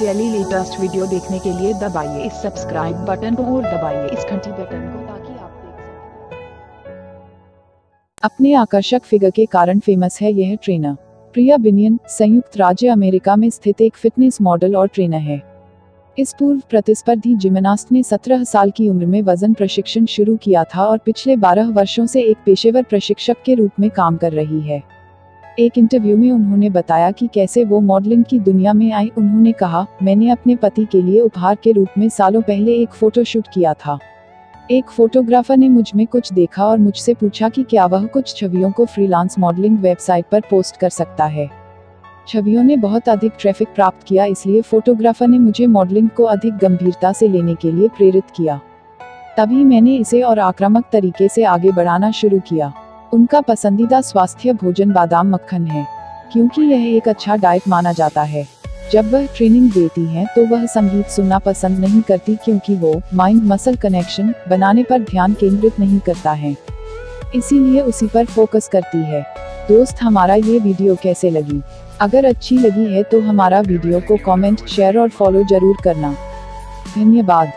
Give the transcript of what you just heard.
Daily latest video देखने के लिए दबाइए इस सब्सक्राइब बटन को और दबाइए इस घंटी बटन को ताकि आप देख सकें। अपने आकर्षक फिगर के कारण फेमस है यह ट्रेनर। प्रिया बिनियन संयुक्त राज्य अमेरिका में स्थित एक फिटनेस मॉडल और ट्रेनर है। इस पूर्व प्रतिस्पर्धी जिम्नास्ट ने 17 साल की उम्र में वजन प्रशिक्षण शुरू किया था और पिछले 12 वर्षों से एक पेशेवर प्रशिक्षक के रूप में काम कर रही है। एक इंटरव्यू में उन्होंने बताया कि कैसे वो मॉडलिंग की दुनिया में आई। उन्होंने कहा, मैंने अपने पति के लिए उपहार के रूप में सालों पहले एक फोटोशूट किया था। एक फोटोग्राफर ने मुझ में कुछ देखा और मुझसे पूछा कि क्या वह कुछ छवियों को फ्रीलांस मॉडलिंग वेबसाइट पर पोस्ट कर सकता है। छवियों ने बहुत अधिक ट्रैफिक प्राप्त किया, इसलिए फोटोग्राफर ने मुझे मॉडलिंग को अधिक गंभीरता से लेने के लिए प्रेरित किया। तभी मैंने इसे और आक्रामक तरीके से आगे बढ़ाना शुरू किया। उनका पसंदीदा स्वास्थ्य भोजन बादाम मक्खन है, क्योंकि यह एक अच्छा डाइट माना जाता है। जब वह ट्रेनिंग देती हैं तो वह संगीत सुनना पसंद नहीं करती, क्योंकि वो माइंड मसल कनेक्शन बनाने पर ध्यान केंद्रित नहीं करता है, इसीलिए उसी पर फोकस करती है। दोस्त, हमारा ये वीडियो कैसे लगी? अगर अच्छी लगी है तो हमारा वीडियो को कमेंट, शेयर और फॉलो जरूर करना। धन्यवाद।